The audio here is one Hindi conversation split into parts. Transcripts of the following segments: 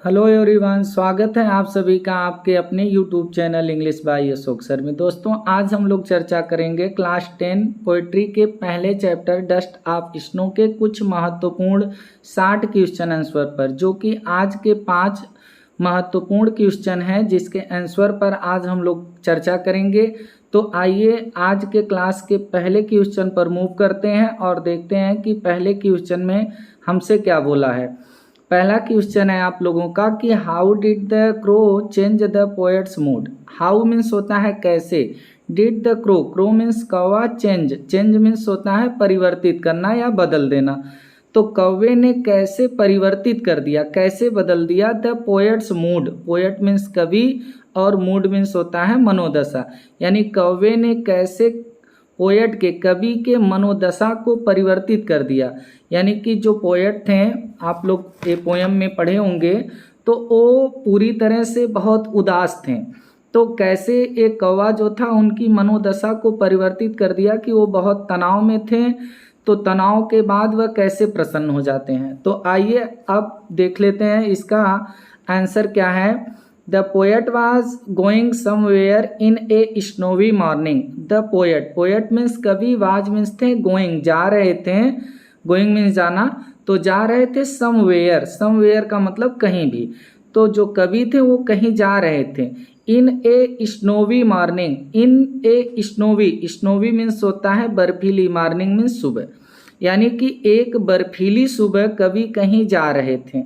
हेलो एवरीवन, स्वागत है आप सभी का आपके अपने YouTube channel English by Ashok sir में। दोस्तों, आज हम लोग चर्चा करेंगे क्लास 10 पोइट्री के पहले चैप्टर डस्ट ऑफ स्नो के कुछ महत्वपूर्ण 60 क्वेश्चन आंसर पर, जो कि आज के 5 महत्वपूर्ण क्वेश्चन हैं जिसके आंसर पर आज हम लोग चर्चा करेंगे। तो आइए आज के क्लास के पहले क्वेश्चन पर मूव करते हैं और देखते हैं कि पहले क्वेश्चन में हमसे क्या बोला है। पहला क्वेश्चन है आप लोगों का कि how did the crow change the poets mood. How means होता है कैसे, did the crow, crow means कौवा, चेंज, चेंज मीन्स होता है परिवर्तित करना या बदल देना। तो कौवे ने कैसे परिवर्तित कर दिया, कैसे बदल दिया the poets mood. Poet means कवि और मूड मीन्स होता है मनोदशा, यानी कौवे ने कैसे पोएट के, कवि के मनोदशा को परिवर्तित कर दिया। यानी कि जो पोएट थे, आप लोग ये पोयम में पढ़े होंगे, तो वो पूरी तरह से बहुत उदास थे। तो कैसे एक कौवा जो था उनकी मनोदशा को परिवर्तित कर दिया कि वो बहुत तनाव में थे, तो तनाव के बाद वह कैसे प्रसन्न हो जाते हैं। तो आइए अब देख लेते हैं इसका आंसर क्या है। The poet was going somewhere in A snowy morning. The poet, poet means कवि, वाज मीन्स थे, गोइंग जा रहे थे, गोइंग मीन्स जाना, तो जा रहे थे समवेयर, समवेयर का मतलब कहीं भी। तो जो कवि थे वो कहीं जा रहे थे। इन ए स्नोवी मॉर्निंग, इन ए स्नोवी, स्नोवी मीन्स होता है बर्फीली, मॉर्निंग मीन्स सुबह, यानी कि एक बर्फीली सुबह कवि कहीं जा रहे थे।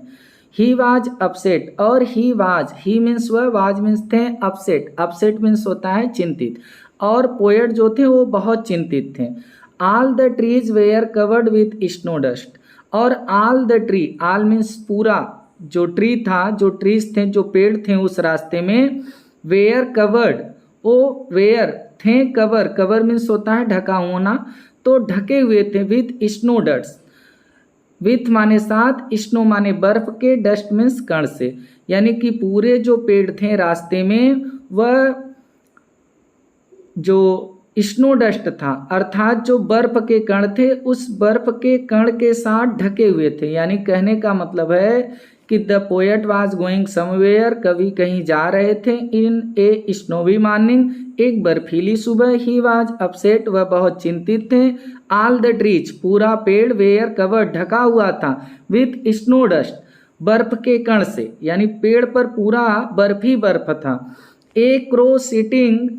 ही वाज अपसेट, और ही वाज, ही मीन्स वह, वाज मीन्स थे, अपसेट, अपसेट मीन्स होता है चिंतित, और पोएट जो थे वो बहुत चिंतित थे। All the trees were covered with snow dust, और all the tree, all means पूरा, जो ट्री था, जो ट्रीज थे, जो पेड़ थे उस रास्ते में, वेयर कवर्ड, वो वेयर थे, कवर, कवर मीन्स होता है ढका होना, तो ढके हुए थे विथ स्नो डस्ट, विथ माने साथ, स्नो माने बर्फ के, डस्ट मीन्स कण से, यानी कि पूरे जो पेड़ थे रास्ते में वह जो स्नो डस्ट था अर्थात जो बर्फ के कण थे उस बर्फ के कण के साथ ढके हुए थे। यानी कहने का मतलब है कि the poet was going somewhere, कवि कहीं जा रहे थे, इन ए स्नोवी मॉर्निंग, एक बर्फीली सुबह, ही वाज अपसेट, वह बहुत चिंतित थे, ऑल द ट्रीज, पूरा पेड़, वेयर कवर्ड, ढका हुआ था, विथ स्नो डस्ट, बर्फ के कण से, यानी पेड़ पर पूरा बर्फ ही बर्फ था। A crow sitting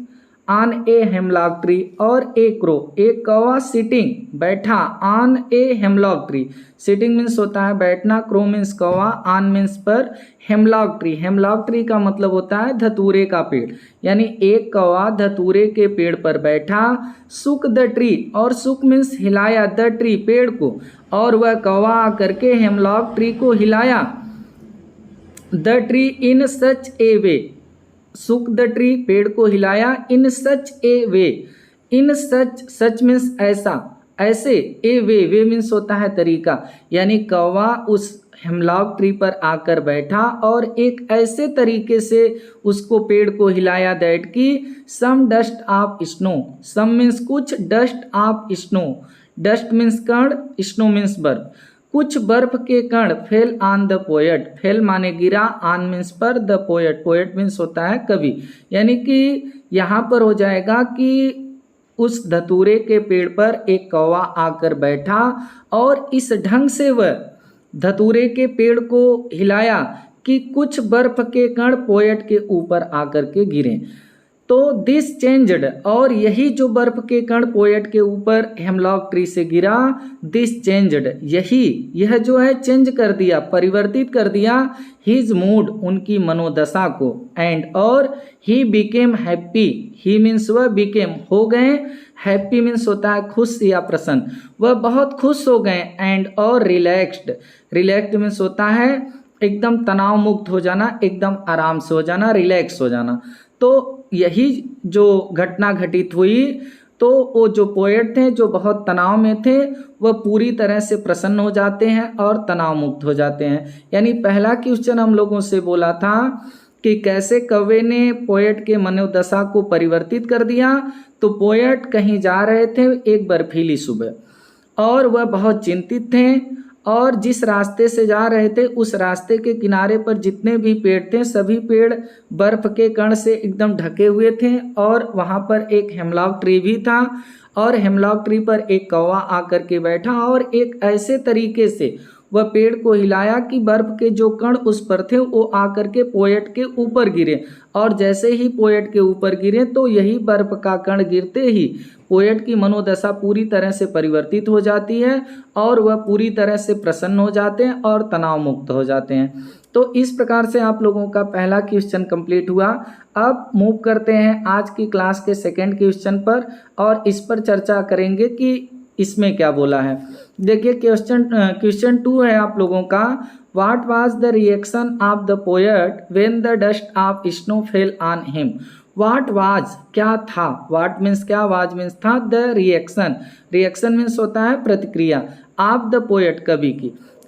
on a hemlock tree, और ए क्रो, एक कौवा सिटिंग, बैठा, on a hemlock tree, sitting means होता है बैठना, क्रो मीन्स कौवा, ऑन मीन्स पर, हेमलॉक ट्री, हेमलॉक ट्री का मतलब होता है धतूरे का पेड़, यानी एक कौवा धतूरे के पेड़ पर बैठा, सुक द ट्री, और सुक मीन्स हिलाया, द ट्री, पेड़ को, और वह कौवा आकर के हेमलॉक ट्री को हिलाया, द ट्री इन सच ए वे, सुक द ट्री, पेड़ को हिलाया, इन सच ए वे, इन सच, सच मीन्स ऐसा, ऐसे, ए वे मीन्स होता है तरीका, यानी कौवा उस हेमलॉक ट्री पर आकर बैठा और एक ऐसे तरीके से उसको पेड़ को हिलाया दैट की some dust of snow, some means कुछ, dust of snow, dust means कण, स्नो मीन्स बर्फ, कुछ बर्फ के कण fell on the poet, fell माने गिरा, ऑन मीन्स पर, द पोएट, पोएट मीन्स होता है कवि, यानी कि यहाँ पर हो जाएगा कि उस धतूरे के पेड़ पर एक कौवा आकर बैठा और इस ढंग से वह धतूरे के पेड़ को हिलाया कि कुछ बर्फ के कण पोएट के ऊपर आकर के गिरे। तो दिस चेंज्ड, और यही जो बर्फ के कण पोएट के ऊपर हेमलॉक ट्री से गिरा, दिस चेंज्ड, यही, यह जो है चेंज कर दिया, परिवर्तित कर दिया, हिज मूड, उनकी मनोदशा को, एंड, और he became happy, he means वह, बिकेम हो गए, हैप्पी मीन्स होता है खुश या प्रसन्न, वह बहुत खुश हो गए, एंड, और रिलैक्स्ड, रिलैक्स्ड मीन्स होता है एकदम तनाव मुक्त हो जाना, एकदम आराम से हो जाना, रिलैक्स हो जाना। तो यही जो घटना घटित हुई, तो वो जो पोएट थे जो बहुत तनाव में थे वह पूरी तरह से प्रसन्न हो जाते हैं और तनाव मुक्त हो जाते हैं। यानी पहला क्वेश्चन हम लोगों से बोला था कि कैसे कौवे ने पोएट के मनोदशा को परिवर्तित कर दिया। तो पोएट कहीं जा रहे थे एक बर्फीली सुबह और वह बहुत चिंतित थे और जिस रास्ते से जा रहे थे उस रास्ते के किनारे पर जितने भी पेड़ थे सभी पेड़ बर्फ के कण से एकदम ढके हुए थे और वहाँ पर एक हेमलॉक ट्री भी था और हेमलॉक ट्री पर एक कौवा आकर के बैठा और एक ऐसे तरीके से वह पेड़ को हिलाया कि बर्फ के जो कण उस पर थे वो आकर के पोएट के ऊपर गिरे और जैसे ही पोएट के ऊपर गिरे तो यही बर्फ का कण गिरते ही पोएट की मनोदशा पूरी तरह से परिवर्तित हो जाती है और वह पूरी तरह से प्रसन्न हो जाते हैं और तनाव मुक्त हो जाते हैं। तो इस प्रकार से आप लोगों का पहला क्वेश्चन कंप्लीट हुआ। अब मूव करते हैं आज की क्लास के सेकंड क्वेश्चन पर और इस पर चर्चा करेंगे कि इसमें क्या बोला है। देखिए क्वेश्चन 2 है आप लोगों का, what was the reaction of the poet when the dust of snow fell on him. What was क्या था, व्हाट मीन्स क्या, वाज मीन्स था, द रिएक्शन मीन्स होता है प्रतिक्रिया, ऑफ द पोएट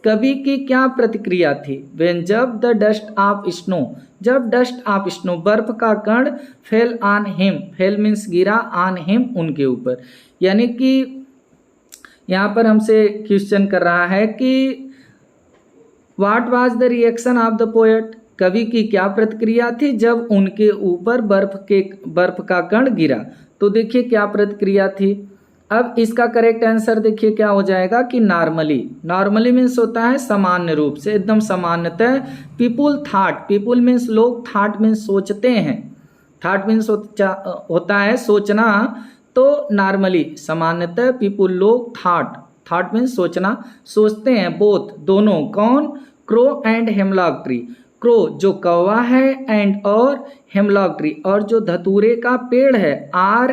कवि की क्या प्रतिक्रिया थी, व्हेन जब द डस्ट ऑफ स्नो, जब डस्ट ऑफ स्नो बर्फ का कण fell on him, fail means गिरा, ऑन हिम उनके ऊपर, यानी कि यहाँ पर हमसे क्वेश्चन कर रहा है कि what was the reaction of the poet, कवि की क्या प्रतिक्रिया थी जब उनके ऊपर बर्फ का कण गिरा। तो देखिए क्या प्रतिक्रिया थी। अब इसका करेक्ट आंसर देखिए क्या हो जाएगा कि नॉर्मली मीन्स होता है सामान्य रूप से, एकदम सामान्यतः। पीपुल थाट, पीपुल मीन्स लोग, थाट मीन्स सोचते हैं, थाट मीन्स होता है सोचना, तो नॉर्मली सामान्यतः पीपुल लोग, थाट मीन्स सोचना, सोचते हैं, बोथ दोनों, कौन, crow and hemlock tree, crow जो कौवा है एंड और हेमलॉक ट्री और जो धतूरे का पेड़ है, आर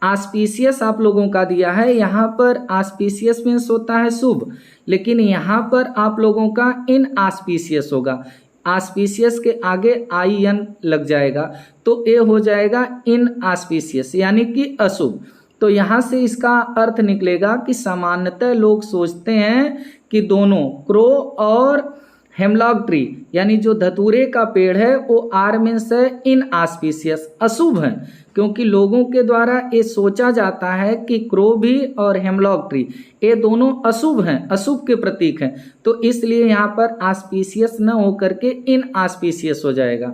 आस्पीशियस आप लोगों का दिया है, यहाँ पर आस्पीशियस मीन्स होता है शुभ, लेकिन यहाँ पर आप लोगों का इन आस्पीशियस होगा, आस्पीशियस के आगे IN लग जाएगा तो ये हो जाएगा इन आस्पीशियस यानी कि अशुभ। तो यहाँ से इसका अर्थ निकलेगा कि सामान्यतः लोग सोचते हैं कि दोनों क्रो और हेमलॉक ट्री यानी जो धतूरे का पेड़ है वो आर मीन्स है इन आस्पीशियस, अशुभ है, क्योंकि लोगों के द्वारा ये सोचा जाता है कि क्रो भी और हेमलॉक ट्री ये दोनों अशुभ हैं, अशुभ के प्रतीक हैं, तो इसलिए यहाँ पर आस्पीशियस न होकर के इन आस्पीशियस हो जाएगा।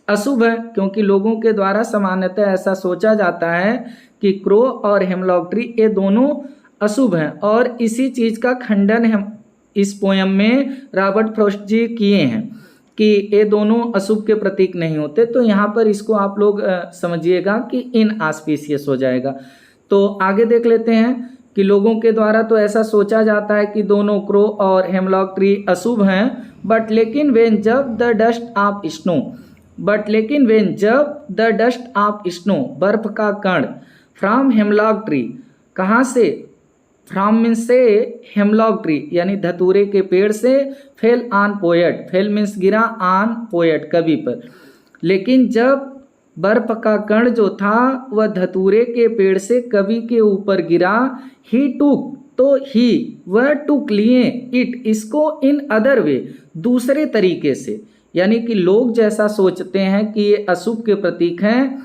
अशुभ है क्योंकि लोगों के द्वारा सामान्यतः ऐसा सोचा जाता है कि क्रो और हेमलॉक ट्री ये दोनों अशुभ हैं और इसी चीज़ का खंडन हम इस पोयम में रॉबर्ट फ्रॉस्ट जी किए हैं कि ये दोनों अशुभ के प्रतीक नहीं होते। तो यहाँ पर इसको आप लोग समझिएगा कि इन आस्पीशियस हो जाएगा। तो आगे देख लेते हैं कि लोगों के द्वारा तो ऐसा सोचा जाता है कि दोनों क्रो और हेमलॉक ट्री अशुभ हैं, बट लेकिन वेन जब the dust of snow, but लेकिन वेन जब द डस्ट ऑफ स्नो बर्फ का कण फ्रॉम हेमलॉक ट्री, कहाँ से, फ्रॉम मीन्स से, हेमलॉक ट्री यानी धतूरे के पेड़ से, fell on poet, fail means गिरा, ऑन पोएट कवि पर, लेकिन जब बर्फ का कण जो था वह धतूरे के पेड़ से कवि के ऊपर गिरा, ही टूक, तो ही वह टूक लिए, इट इसको, इन अदर वे दूसरे तरीके से, यानी कि लोग जैसा सोचते हैं कि ये अशुभ के प्रतीक हैं,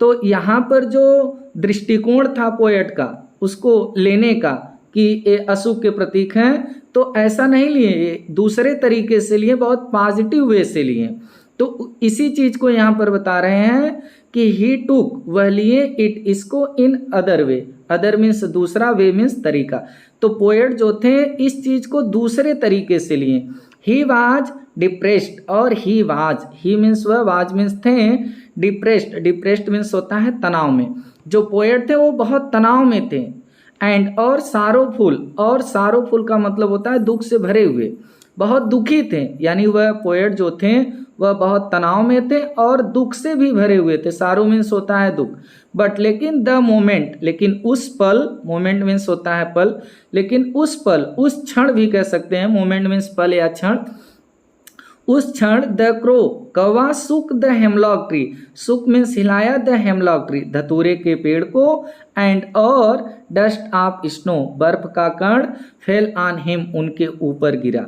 तो यहाँ पर जो दृष्टिकोण था पोएट का उसको लेने का कि ये अशुभ के प्रतीक हैं, तो ऐसा नहीं लिए, दूसरे तरीके से लिए, बहुत पॉजिटिव वे से लिए। तो इसी चीज को यहाँ पर बता रहे हैं कि ही टूक, वह लिए, इट इसको, in other way, other means दूसरा, वे मीन्स तरीका, तो पोएट जो थे इस चीज को दूसरे तरीके से लिए। ही वाज डिप्रेस्ड, और ही वाज, ही मीन्स वह, वाज मीन्स थे, डिप्रेस्ड, डिप्रेस्ड मीन्स होता है तनाव में, जो पोएट थे वो बहुत तनाव में थे, एंड और सारोफुल, और सारोफुल का मतलब होता है दुख से भरे हुए, बहुत दुखी थे, यानी वह पोएट जो थे वह बहुत तनाव में थे और दुख से भी भरे हुए थे, सारो मीन्स होता है दुख, बट लेकिन द मोमेंट, लेकिन उस पल, मोमेंट मीन्स होता है पल, लेकिन उस पल, उस क्षण भी कह सकते हैं, मोमेंट मीन्स पल या क्षण, उस क्षण द क्रो, कौवा, सुक द हेमलॉक ट्री, सुक मीन्स हिलाया, द हेमलॉक ट्री धतूरे के पेड़ को, एंड और डस्ट ऑफ स्नो बर्फ का कण, फेल ऑन हिम उनके ऊपर गिरा,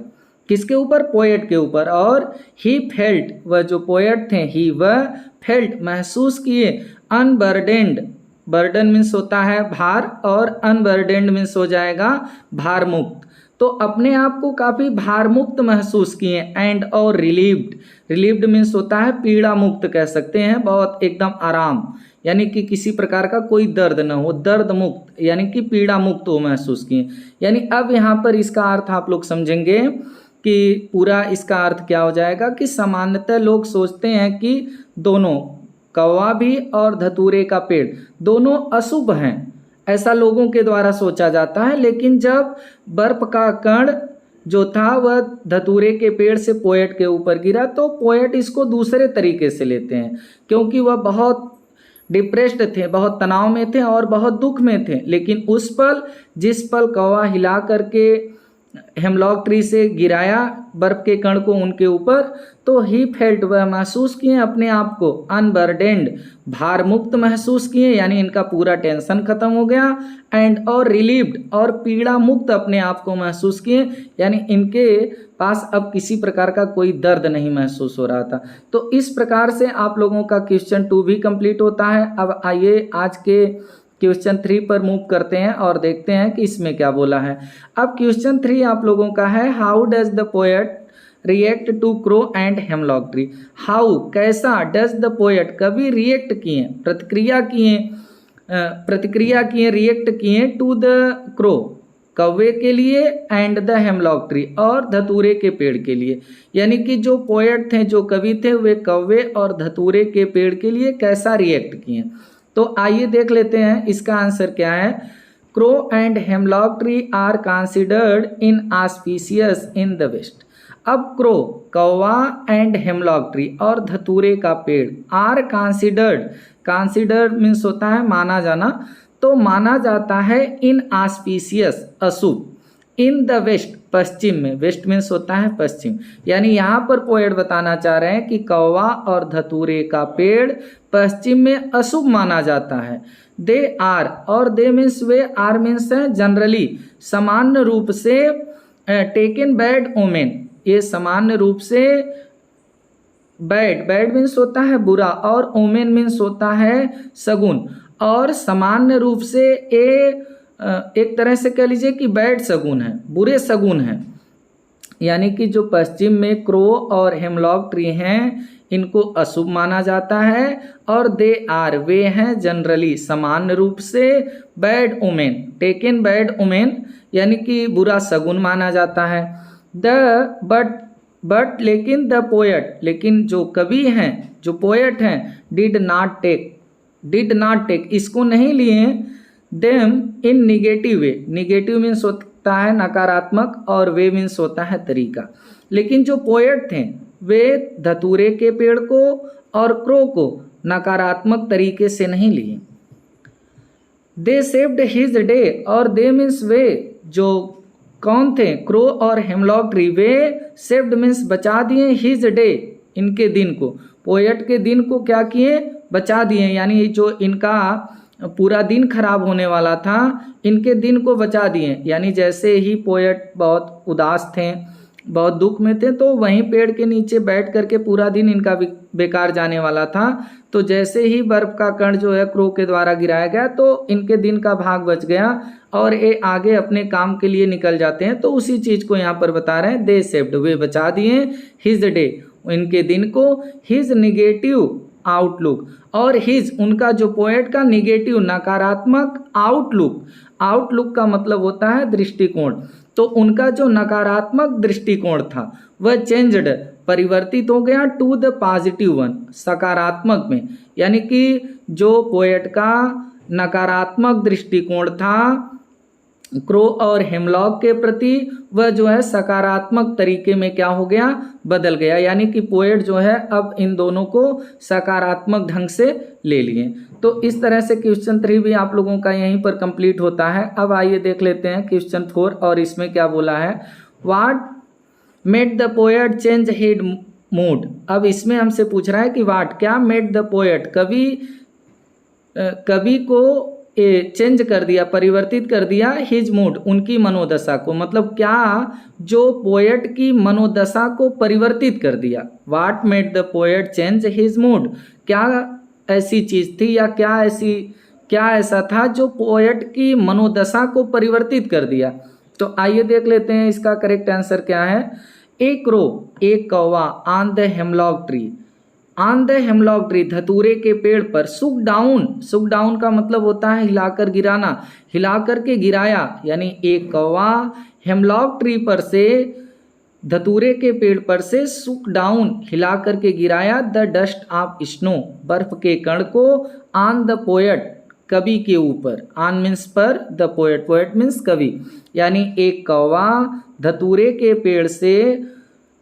किसके ऊपर, पोएट के ऊपर, और ही फेल्ट, वह जो पोएट थे, ही वह, फेल्ट महसूस किए, अनबर्डेंड, बर्डन मीन्स होता है भार और अनबर्डेंड मीन्स हो जाएगा भार मुक्त, तो अपने आप को काफ़ी भार मुक्त महसूस किए। एंड और रिलीव्ड, रिलीव्ड मीन्स होता है पीड़ा मुक्त कह सकते हैं, बहुत एकदम आराम, यानी कि किसी प्रकार का कोई दर्द न हो, दर्द मुक्त यानी कि पीड़ा मुक्त हो महसूस किए। यानी अब यहाँ पर इसका अर्थ आप लोग समझेंगे कि पूरा इसका अर्थ क्या हो जाएगा कि सामान्यतः लोग सोचते हैं कि दोनों कौवा भी और धतूरे का पेड़ दोनों अशुभ हैं, ऐसा लोगों के द्वारा सोचा जाता है। लेकिन जब बर्फ का कण जो था वह धतूरे के पेड़ से पोएट के ऊपर गिरा तो पोएट इसको दूसरे तरीके से लेते हैं, क्योंकि वह बहुत डिप्रेस्ड थे, बहुत तनाव में थे और बहुत दुख में थे। लेकिन उस पल जिस पल कौवा हिला करके हेमलॉक ट्री से गिराया बर्फ के कण को उनके ऊपर, तो ही फेल्ट, वह महसूस किए अपने आप को अनबर्डेंड, भार मुक्त महसूस किए, यानी इनका पूरा टेंशन खत्म हो गया। एंड और रिलीव्ड, और पीड़ा मुक्त अपने आप को महसूस किए, यानी इनके पास अब किसी प्रकार का कोई दर्द नहीं महसूस हो रहा था। तो इस प्रकार से आप लोगों का क्वेश्चन 2 भी कंप्लीट होता है। अब आइए आज के क्वेश्चन 3 पर मूव करते हैं और देखते हैं कि इसमें क्या बोला है। अब क्वेश्चन 3 आप लोगों का है, how does the poet react to crow and hemlock tree. How, कैसा, डज द पोएट, कभी रिएक्ट किए, प्रतिक्रिया किए, रिएक्ट किए, टू द क्रो, कौवे के लिए, एंड द हेमलॉक ट्री, और धतूरे के पेड़ के लिए। यानी कि जो पोएट थे, जो कवि थे, वे कौवे और धतूरे के पेड़ के लिए कैसा रिएक्ट किए। तो आइए देख लेते हैं इसका आंसर क्या है। Crow and hemlock tree are considered inauspicious in the west. अब क्रो, कौवा, एंड हेमलॉक ट्री और धतूरे का पेड़ आर कंसिडर्ड, कंसिडर्ड मीन्स होता है माना जाना, तो माना जाता है इन ऑस्पिशियस, अशुभ, इन द वेस्ट, पश्चिम में, वेस्ट मीन्स होता है पश्चिम। यानी यहाँ पर पोएट बताना चाह रहे हैं कि कौवा और धतूरे का पेड़ पश्चिम में अशुभ माना जाता है। दे आर, और दे मीन्स वे, आर मीन्स है जनरली, सामान्य रूप से, टेकन बैड ओमेन, ये सामान्य रूप से, बैड, बैड मीन्स होता है बुरा, और ओमेन मीन्स होता है शगुन, और सामान्य रूप से एक तरह से कह लीजिए कि बैड शगुन है, बुरे शगुन है। यानी कि जो पश्चिम में क्रो और हेमलॉक ट्री हैं इनको अशुभ माना जाता है, और दे आर, वे हैं जनरली, सामान्य रूप से, bad omen, taken bad omen, यानी कि बुरा शगुन माना जाता है। द बट लेकिन द पोएट, लेकिन जो कवि हैं, जो पोएट हैं, डिड नॉट टेक, इसको नहीं लिए, them in negative way, negative means होता है नकारात्मक, और वे मीन्स होता है तरीका। लेकिन जो पोएट थे वे धतूरे के पेड़ को और क्रो को नकारात्मक तरीके से नहीं लिए। दे सेव्ड हिज डे, और दे मीन्स वे, जो कौन थे, क्रो और हेमलॉक ट्री, वे सेव्ड मीन्स बचा दिए, हिज डे, इनके दिन को, पोएट के दिन को क्या किए, बचा दिए। यानी जो इनका पूरा दिन खराब होने वाला था, इनके दिन को बचा दिए। यानी जैसे ही पोएट बहुत उदास थे, बहुत दुख में थे, तो वहीं पेड़ के नीचे बैठ करके पूरा दिन इनका बेकार जाने वाला था, तो जैसे ही बर्फ का कण जो है क्रो के द्वारा गिराया गया तो इनके दिन का भाग बच गया और ये आगे अपने काम के लिए निकल जाते हैं। तो उसी चीज़ को यहाँ पर बता रहे हैं, दे सेव्ड, वे बचा दिए, हिज डे, इनके दिन को, हिज निगेटिव आउटलुक, और हिज, उनका जो पोएट का निगेटिव नकारात्मक आउटलुक, आउटलुक का मतलब होता है दृष्टिकोण, तो उनका जो नकारात्मक दृष्टिकोण था वह चेंज्ड, परिवर्तित हो गया, टू द पॉजिटिव वन, सकारात्मक में। यानी कि जो पोएट का नकारात्मक दृष्टिकोण था क्रो और हेमलॉक के प्रति, वह जो है सकारात्मक तरीके में क्या हो गया, बदल गया। यानी कि पोएट जो है अब इन दोनों को सकारात्मक ढंग से ले लिए। तो इस तरह से क्वेश्चन 3 भी आप लोगों का यहीं पर कंप्लीट होता है। अब आइए देख लेते हैं क्वेश्चन 4, और इसमें क्या बोला है, what made the poet change his mood. अब इसमें हमसे पूछ रहा है कि व्हाट, क्या मेड द पोएट, कवि को चेंज कर दिया, परिवर्तित कर दिया, हिज मूड, उनकी मनोदशा को, मतलब क्या जो पोएट की मनोदशा को परिवर्तित कर दिया। What made the poet change his mood, क्या ऐसी चीज़ थी या क्या ऐसा था जो पोएट की मनोदशा को परिवर्तित कर दिया। तो आइए देख लेते हैं इसका करेक्ट आंसर क्या है। ए क्रो, एक कौवा, on the hemlock tree, on the hemlock tree, धतूरे के पेड़ पर, सुक डाउन, सुक डाउन का मतलब होता है हिलाकर गिराना, हिलाकर के गिराया, यानी एक कौवा हेमलॉक ट्री पर से, धतूरे के पेड़ पर से, सुक डाउन, हिला करके गिराया, द डस्ट ऑफ स्नो, बर्फ के कण को, ऑन द पोएट, कवि के ऊपर, ऑन मीन्स पर, द पोएट, पोएट मीन्स कवि, यानी एक कौवा धतूरे के पेड़ से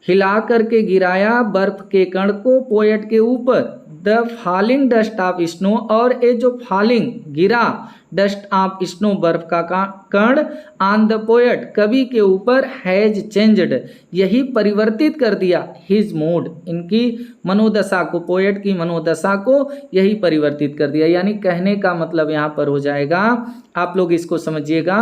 हिला करके गिराया बर्फ के कण को पोएट के ऊपर, the falling dust of snow, और ये जो फॉलिंग गिरा डस्ट ऑफ स्नो, बर्फ का कण, ऑन द पोएट, कवि के ऊपर, हैज चेंज्ड, यही परिवर्तित कर दिया, हिज मूड, इनकी मनोदशा को, पोएट की मनोदशा को यही परिवर्तित कर दिया। यानी कहने का मतलब यहाँ पर हो जाएगा, आप लोग इसको समझिएगा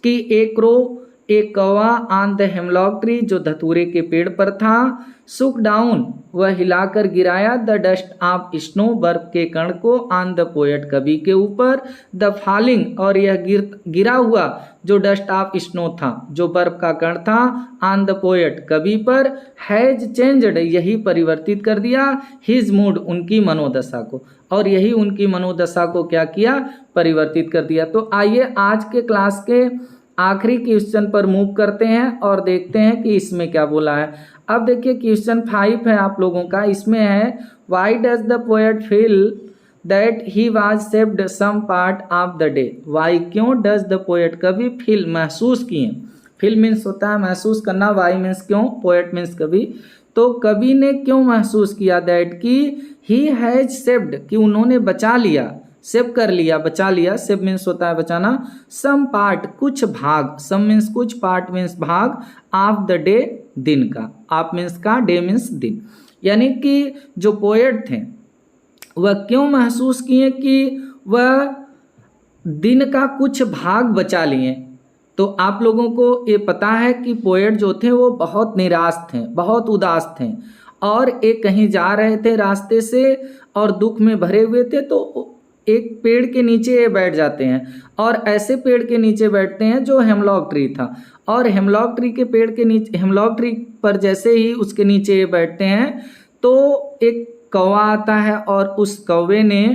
कि एक रो, एक कौवा, ऑन द हेमलॉक ट्री, जो धतूरे के पेड़ पर था, सुक डाउन, वह हिलाकर गिराया, द डस्ट ऑफ स्नो, बर्फ के कण को, ऑन द पोएट, कवि के ऊपर, द फॉलिंग, और यह गिरा हुआ जो डस्ट ऑफ स्नो था, जो बर्फ का कण था, ऑन द पोएट, कवि पर, हैज चेंज्ड, यही परिवर्तित कर दिया, हिज मूड, उनकी मनोदशा को, और यही उनकी मनोदशा को क्या किया, परिवर्तित कर दिया। तो आइए आज के क्लास के आखिरी क्वेश्चन पर मूव करते हैं और देखते हैं कि इसमें क्या बोला है। अब देखिए क्वेश्चन 5 है आप लोगों का, इसमें है why does the poet feel that he was saved some part of the day, why, क्यों, डज द पोएट, कवि, फील, महसूस किए, फील मीन्स होता है महसूस करना, वाई मीन्स क्यों, पोएट मीन्स कवि, तो कवि ने क्यों महसूस किया, दैट की ही हैज सेव्ड, कि उन्होंने बचा लिया, सेव कर लिया, बचा लिया, सेव मीन्स होता है बचाना, सम पार्ट, कुछ भाग, सम मीन्स कुछ, पार्ट मीन्स भाग, ऑफ द डे, दिन का, ऑफ मीन्स का, डे मीन्स दिन, यानी कि जो पोएट थे वह क्यों महसूस किए कि वह दिन का कुछ भाग बचा लिए। तो आप लोगों को ये पता है कि पोएट जो थे वो बहुत निराश थे, बहुत उदास थे, और एक कहीं जा रहे थे रास्ते से और दुख में भरे हुए थे, तो एक पेड़ के नीचे ये बैठ जाते हैं, और ऐसे पेड़ के नीचे बैठते हैं जो हेमलॉक ट्री था, और हेमलॉक ट्री के पेड़ के नीचे, हेमलॉक ट्री पर जैसे ही उसके नीचे ये बैठते हैं तो एक कौवा आता है और उस कौवे ने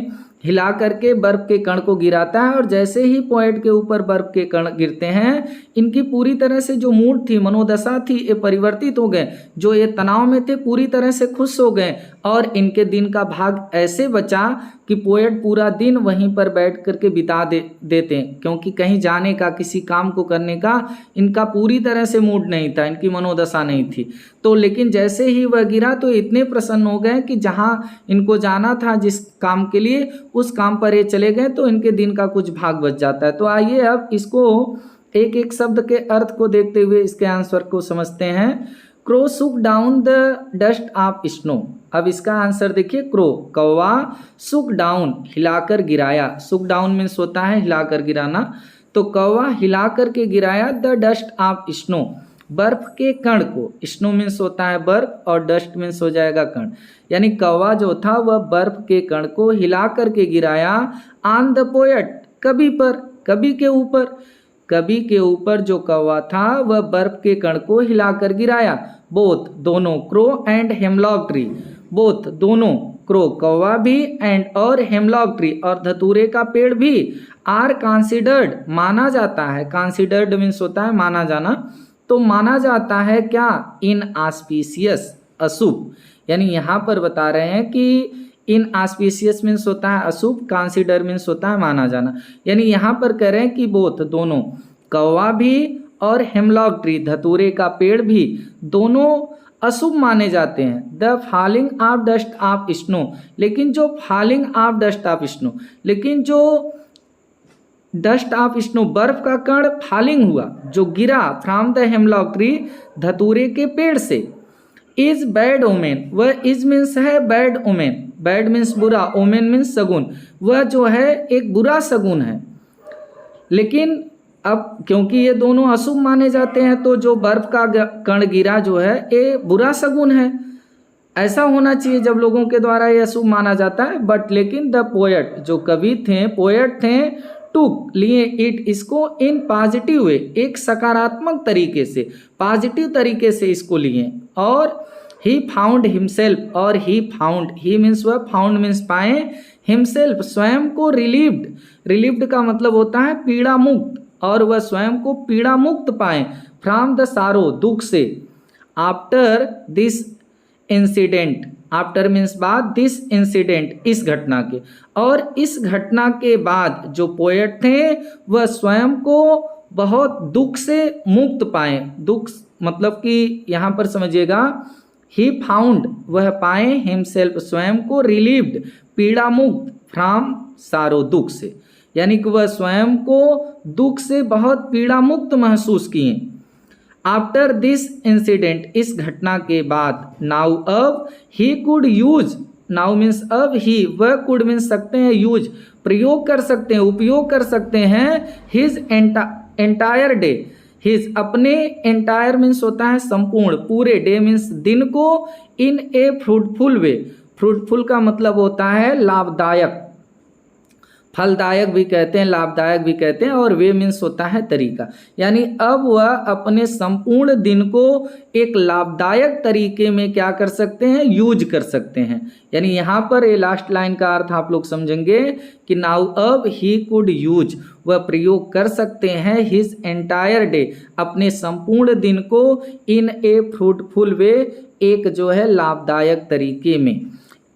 हिला करके बर्फ के कण को गिराता है, और जैसे ही पोएट के ऊपर बर्फ के कण गिरते हैं, इनकी पूरी तरह से जो मूड थी, मनोदशा थी, ये परिवर्तित हो गए, जो ये तनाव में थे पूरी तरह से खुश हो गए, और इनके दिन का भाग ऐसे बचा कि पोएट पूरा दिन वहीं पर बैठ करके बिता देते हैं, क्योंकि कहीं जाने का, किसी काम को करने का इनका पूरी तरह से मूड नहीं था, इनकी मनोदशा नहीं थी। तो लेकिन जैसे ही वह गिरा तो इतने प्रसन्न हो गए कि जहाँ इनको जाना था जिस काम के लिए, उस काम पर ये चले गए, तो इनके दिन का कुछ भाग बच जाता है। तो आइए अब इसको एक एक शब्द के अर्थ को देखते हुए इसके आंसर को समझते हैं। क्रो सुक down the dust of snow, अब इसका आंसर देखिए, क्रो, कौवा, सुक डाउन, हिलाकर गिराया, सुक डाउन मीन्स होता है हिलाकर गिराना, तो कौवा हिलाकर के गिराया, द डस्ट ऑफ स्नो, बर्फ के कण को, स्नो मीन्स होता है बर्फ और डस्ट मीन्स हो जाएगा कण, यानी कौवा जो था वह बर्फ के कण को हिला करके गिराया, ऑन द पोएट, कवि पर, कवि के ऊपर, कवि के ऊपर जो कौवा था वह बर्फ के कण को हिलाकर गिराया, बोथ, दोनों, crow and hemlock tree, both, दोनों, क्रो, कौवा भी, एंड, और हेमलॉक ट्री, और धतूरे का पेड़ भी, आर कंसिडर्ड, माना जाता है, कंसिडर्ड मीन्स होता है माना जाना, तो माना जाता है क्या, इन ऑस्पिशियस, अशुभ, यानी यहाँ पर बता रहे हैं कि इन ऑस्पिशियस मीन्स होता है अशुभ, कंसिडर मीन्स होता है माना जाना, यानी यहाँ पर कह रहे हैं कि बोथ, दोनों, कौवा भी और हेमलॉक ट्री, धतूरे का पेड़ भी, दोनों अशुभ माने जाते हैं। The falling of dust of snow, लेकिन जो falling of dust of snow, लेकिन जो डस्ट ऑफ स्नो, बर्फ का कण फॉलिंग हुआ, जो गिरा, फ्रॉम द हेमलॉक ट्री, धतूरे के पेड़ से, इज बैड ओमेन, वह इज मीन्स है बैड ओमेन, बैड मीन्स बुरा, ओमेन मीन्स शगुन, वह जो है एक बुरा शगुन है। लेकिन अब क्योंकि ये दोनों अशुभ माने जाते हैं, तो जो बर्फ का कण गिरा जो है ये बुरा शगुन है, ऐसा होना चाहिए जब लोगों के द्वारा ये अशुभ माना जाता है। बट लेकिन द पोएट, जो कवि थे, पोएट थे, टुक लिए इट, इसको इन पॉजिटिव वे, एक सकारात्मक तरीके से, पॉजिटिव तरीके से इसको लिए। और ही फाउंड हिमसेल्फ, और ही फाउंड, ही मीन्स वह, फाउंड मीन्स पाए, हिमसेल्फ स्वयं को रिलीव्ड, रिलीव्ड का मतलब होता है पीड़ा मुक्त, और वह स्वयं को पीड़ा मुक्त पाए फ्रॉम द सारो, दुख से। After this incident, after means बाद, दिस इंसिडेंट इस घटना के, और इस घटना के बाद जो पोएट थे वह स्वयं को बहुत दुख से मुक्त पाए। दुख मतलब कि यहाँ पर समझिएगा, ही फाउंड वह पाए, हिमसेल्फ स्वयं को, रिलीव्ड पीड़ा मुक्त, फ्रॉम सारो दुख से, यानी कि वह स्वयं को दुख से बहुत पीड़ा मुक्त महसूस किए। आफ्टर दिस इंसिडेंट इस घटना के बाद, नाउ अब, he could use, now means अब, ही वह कुड मीन्स सकते हैं, यूज प्रयोग कर सकते हैं, उपयोग कर सकते हैं, हिज एंटायर डे, हिज अपने, एंटायर मीन्स होता है संपूर्ण, पूरे, डे मीन्स दिन को, इन ए फ्रूटफुल वे, फ्रूटफुल का मतलब होता है लाभदायक, फलदायक भी कहते हैं, लाभदायक भी कहते हैं, और वे मीन्स होता है तरीका, यानी अब वह अपने संपूर्ण दिन को एक लाभदायक तरीके में क्या कर सकते हैं, यूज कर सकते हैं। यानी यहाँ पर ये लास्ट लाइन का अर्थ आप लोग समझेंगे कि नाउ अब, ही कुड यूज वह प्रयोग कर सकते हैं, हिज एंटायर डे अपने संपूर्ण दिन को, इन ए फ्रूटफुल वे एक जो है लाभदायक तरीके में।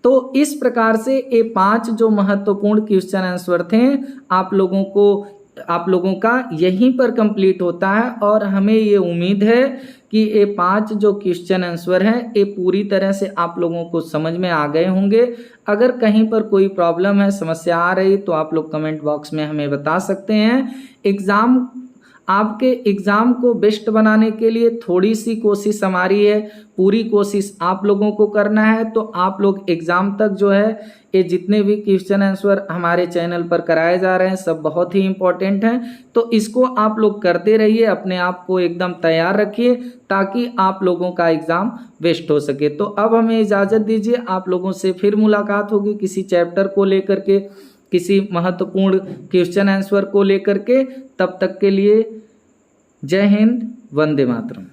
तो इस प्रकार से ये 5 जो महत्वपूर्ण क्वेश्चन आंसर थे आप लोगों का यहीं पर कंप्लीट होता है, और हमें ये उम्मीद है कि ये 5 जो क्वेश्चन आंसर हैं ये पूरी तरह से आप लोगों को समझ में आ गए होंगे। अगर कहीं पर कोई प्रॉब्लम है, समस्या आ रही, तो आप लोग कमेंट बॉक्स में हमें बता सकते हैं। आपके एग्ज़ाम को बेस्ट बनाने के लिए थोड़ी सी कोशिश हमारी है, पूरी कोशिश आप लोगों को करना है। तो आप लोग एग्ज़ाम तक जो है ये जितने भी क्वेश्चन आंसर हमारे चैनल पर कराए जा रहे हैं सब बहुत ही इम्पोर्टेंट हैं, तो इसको आप लोग करते रहिए, अपने आप को एकदम तैयार रखिए ताकि आप लोगों का एग्ज़ाम बेस्ट हो सके। तो अब हमें इजाज़त दीजिए, आप लोगों से फिर मुलाकात होगी किसी चैप्टर को लेकर के, किसी महत्वपूर्ण क्वेश्चन आंसर को लेकर के। तब तक के लिए जय हिंद, वंदे मातरम।